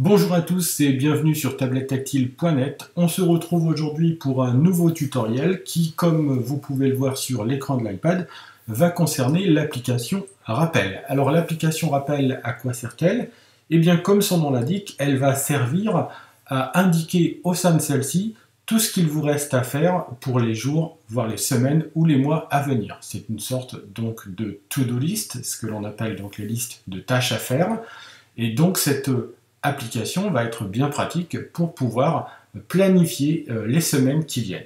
Bonjour à tous et bienvenue sur tablettactile.net. On se retrouve aujourd'hui pour un nouveau tutoriel qui, comme vous pouvez le voir sur l'écran de l'iPad, va concerner l'application Rappel. Alors l'application Rappel, à quoi sert-elle? Eh bien, comme son nom l'indique, elle va servir à indiquer au sein de celle-ci tout ce qu'il vous reste à faire pour les jours, voire les semaines ou les mois à venir. C'est une sorte donc de to-do list, ce que l'on appelle donc les listes de tâches à faire. Et donc cette application va être bien pratique pour pouvoir planifier les semaines qui viennent.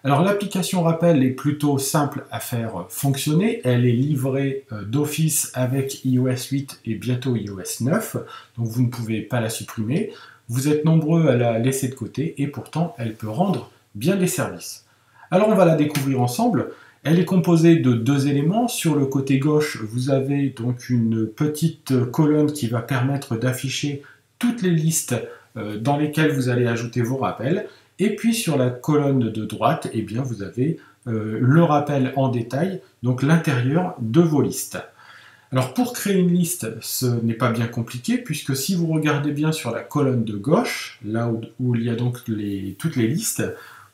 Alors l'application Rappel est plutôt simple à faire fonctionner, elle est livrée d'office avec iOS 8 et bientôt iOS 9, donc vous ne pouvez pas la supprimer. Vous êtes nombreux à la laisser de côté et pourtant elle peut rendre bien des services. Alors on va la découvrir ensemble. Elle est composée de deux éléments. Sur le côté gauche, vous avez donc une petite colonne qui va permettre d'afficher toutes les listes dans lesquelles vous allez ajouter vos rappels. Et puis sur la colonne de droite, eh bien, vous avez le rappel en détail, donc l'intérieur de vos listes. Alors pour créer une liste, ce n'est pas bien compliqué, puisque si vous regardez bien sur la colonne de gauche, là où il y a donc toutes les listes,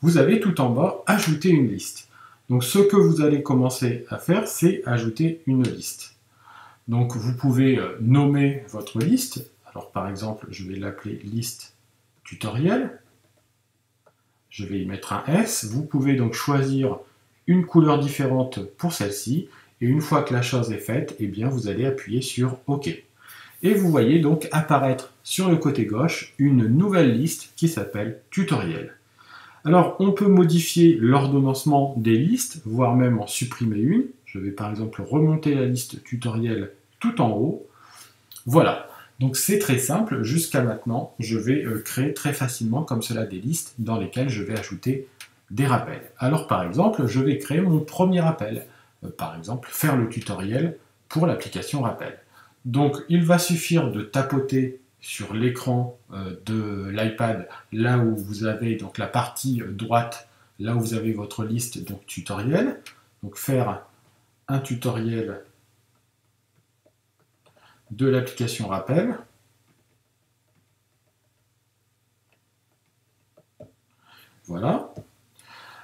vous avez tout en bas « Ajouter une liste ». Donc ce que vous allez commencer à faire, c'est ajouter une liste. Donc vous pouvez nommer votre liste. Alors par exemple, je vais l'appeler liste tutoriel. Je vais y mettre un S. Vous pouvez donc choisir une couleur différente pour celle-ci. Et une fois que la chose est faite, eh bien, vous allez appuyer sur OK. Et vous voyez donc apparaître sur le côté gauche une nouvelle liste qui s'appelle tutoriel. Alors, on peut modifier l'ordonnancement des listes, voire même en supprimer une. Je vais par exemple remonter la liste tutoriel tout en haut. Voilà, donc c'est très simple. Jusqu'à maintenant, je vais créer très facilement comme cela des listes dans lesquelles je vais ajouter des rappels. Alors par exemple, je vais créer mon premier rappel. Par exemple, faire le tutoriel pour l'application Rappel. Donc, il va suffire de tapoter sur l'écran de l'iPad, là où vous avez donc la partie droite, là où vous avez votre liste donc tutoriel. Donc faire un tutoriel de l'application Rappel. Voilà.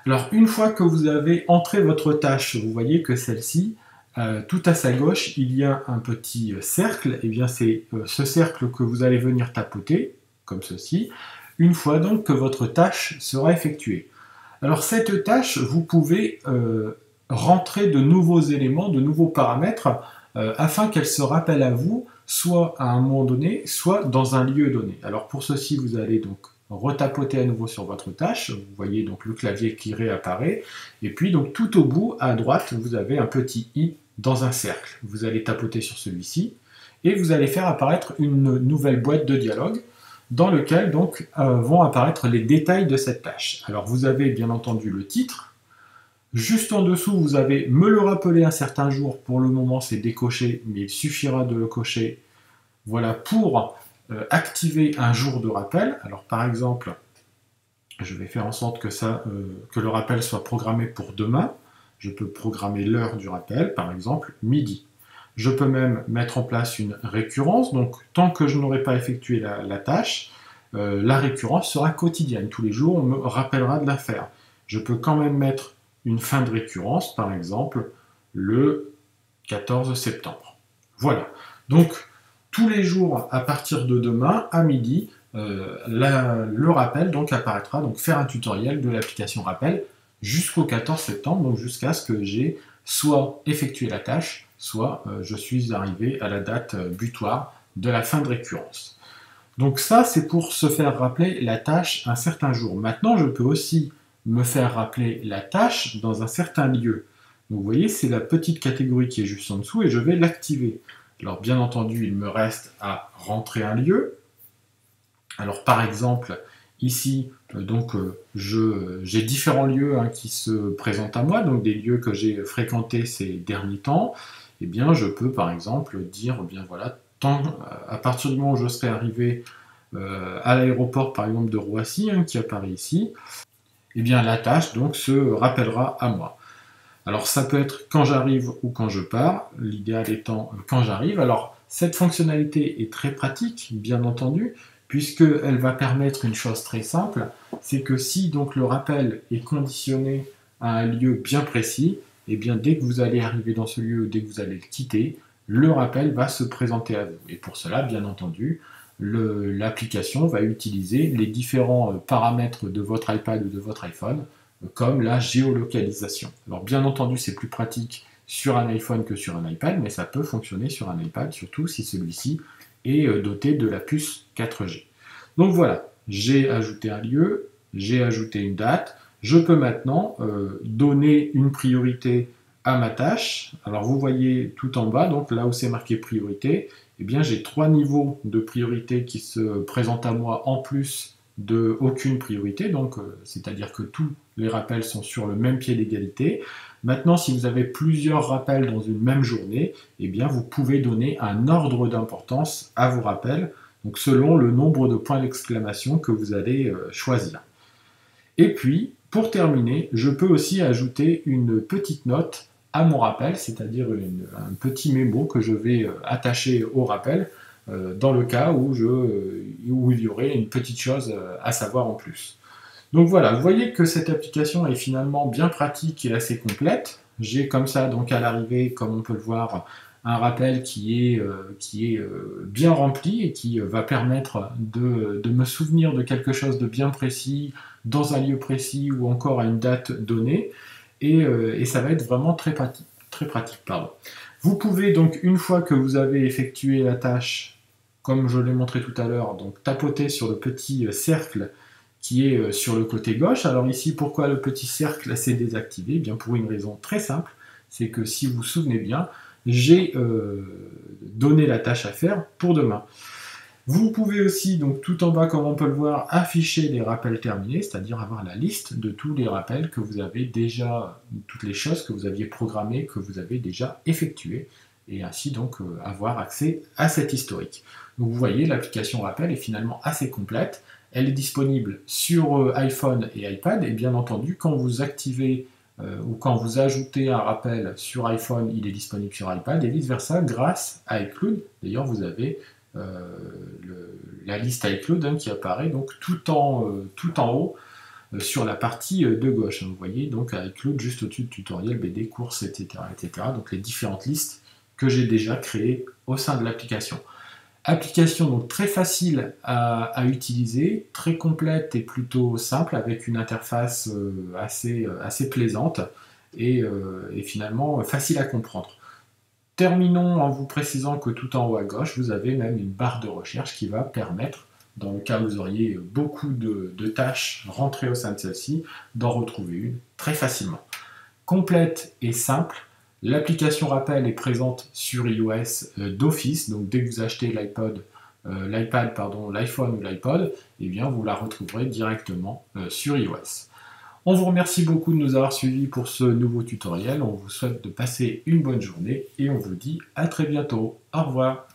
Alors une fois que vous avez entré votre tâche, vous voyez que celle-ci, tout à sa gauche, il y a un petit cercle, et bien c'est ce cercle que vous allez venir tapoter, comme ceci, une fois donc que votre tâche sera effectuée. Alors cette tâche, vous pouvez rentrer de nouveaux éléments, de nouveaux paramètres, afin qu'elle se rappelle à vous, soit à un moment donné, soit dans un lieu donné. Alors pour ceci, vous allez donc retapoter à nouveau sur votre tâche, vous voyez donc le clavier qui réapparaît, et puis donc tout au bout, à droite, vous avez un petit i dans un cercle. Vous allez tapoter sur celui-ci, et vous allez faire apparaître une nouvelle boîte de dialogue, dans lequel donc vont apparaître les détails de cette tâche. Alors vous avez bien entendu le titre, juste en dessous vous avez « Me le rappeler un certain jour », pour le moment c'est décoché, mais il suffira de le cocher, voilà, pour activer un jour de rappel. Alors par exemple, je vais faire en sorte que le rappel soit programmé pour demain. Je peux programmer l'heure du rappel, par exemple midi. Je peux même mettre en place une récurrence, donc tant que je n'aurai pas effectué la tâche, la récurrence sera quotidienne. Tous les jours, on me rappellera de la faire. Je peux quand même mettre une fin de récurrence, par exemple le 14 septembre. Voilà. Donc, tous les jours, à partir de demain, à midi, le rappel donc apparaîtra, donc faire un tutoriel de l'application Rappel jusqu'au 14 septembre, donc jusqu'à ce que j'ai soit effectué la tâche, soit je suis arrivé à la date butoir de la fin de récurrence. Donc ça, c'est pour se faire rappeler la tâche un certain jour. Maintenant, je peux aussi me faire rappeler la tâche dans un certain lieu. Donc vous voyez, c'est la petite catégorie qui est juste en dessous et je vais l'activer. Alors bien entendu, il me reste à rentrer un lieu. Alors par exemple, ici, donc j'ai différents lieux qui se présentent à moi, donc des lieux que j'ai fréquentés ces derniers temps. Eh bien, je peux par exemple dire, eh bien voilà, à partir du moment où je serai arrivé à l'aéroport par exemple de Roissy, qui apparaît ici, eh bien la tâche donc se rappellera à moi. Alors ça peut être quand j'arrive ou quand je pars, l'idéal étant quand j'arrive. Alors cette fonctionnalité est très pratique, bien entendu, puisqu'elle va permettre une chose très simple, c'est que si donc le rappel est conditionné à un lieu bien précis, et bien dès que vous allez arriver dans ce lieu, dès que vous allez le quitter, le rappel va se présenter à vous. Et pour cela, bien entendu, l'application va utiliser les différents paramètres de votre iPad ou de votre iPhone, comme la géolocalisation. Alors bien entendu, c'est plus pratique sur un iPhone que sur un iPad, mais ça peut fonctionner sur un iPad, surtout si celui-ci est doté de la puce 4G. Donc voilà, j'ai ajouté un lieu, j'ai ajouté une date, je peux maintenant donner une priorité à ma tâche. Alors vous voyez tout en bas, donc là où c'est marqué priorité, eh bien j'ai 3 niveaux de priorité qui se présentent à moi en plus de aucune priorité, donc c'est-à-dire que tous les rappels sont sur le même pied d'égalité. Maintenant, si vous avez plusieurs rappels dans une même journée, eh bien vous pouvez donner un ordre d'importance à vos rappels, donc selon le nombre de points d'exclamation que vous allez choisir. Et puis, pour terminer, je peux aussi ajouter une petite note à mon rappel, c'est-à-dire un petit mémo que je vais attacher au rappel dans le cas où il y aurait une petite chose à savoir en plus. Donc voilà, vous voyez que cette application est finalement bien pratique et assez complète. J'ai comme ça, donc à l'arrivée, comme on peut le voir, un rappel qui est bien rempli et qui va permettre de me souvenir de quelque chose de bien précis, dans un lieu précis ou encore à une date donnée. Et ça va être vraiment très pratique. Pardon. Vous pouvez donc, une fois que vous avez effectué la tâche, comme je l'ai montré tout à l'heure, donc tapoter sur le petit cercle qui est sur le côté gauche. Alors ici, pourquoi le petit cercle s'est désactivé? Eh bien pour une raison très simple, c'est que si vous vous souvenez bien, j'ai donné la tâche à faire pour demain. Vous pouvez aussi, donc tout en bas, comme on peut le voir, afficher les rappels terminés, c'est-à-dire avoir la liste de tous les rappels que vous avez déjà, toutes les choses que vous aviez programmées, que vous avez déjà effectuées, et ainsi donc avoir accès à cet historique. Donc vous voyez, l'application rappel est finalement assez complète. Elle est disponible sur iPhone et iPad, et bien entendu, quand vous activez ou quand vous ajoutez un rappel sur iPhone, il est disponible sur iPad, et vice-versa, grâce à iCloud. D'ailleurs, vous avez la liste iCloud qui apparaît donc tout en haut sur la partie de gauche. Vous voyez donc iCloud juste au-dessus de tutoriel, BD, courses, etc., etc. Donc les différentes listes que j'ai déjà créées au sein de l'application. Application donc très facile à utiliser, très complète et plutôt simple, avec une interface assez plaisante et finalement facile à comprendre. Terminons en vous précisant que tout en haut à gauche, vous avez même une barre de recherche qui va permettre, dans le cas où vous auriez beaucoup de tâches rentrées au sein de celle-ci, d'en retrouver une très facilement. Complète et simple, l'application rappel est présente sur iOS d'office, donc dès que vous achetez l'iPhone ou l'iPod, eh bien vous la retrouverez directement sur iOS. On vous remercie beaucoup de nous avoir suivis pour ce nouveau tutoriel, on vous souhaite de passer une bonne journée et on vous dit à très bientôt. Au revoir.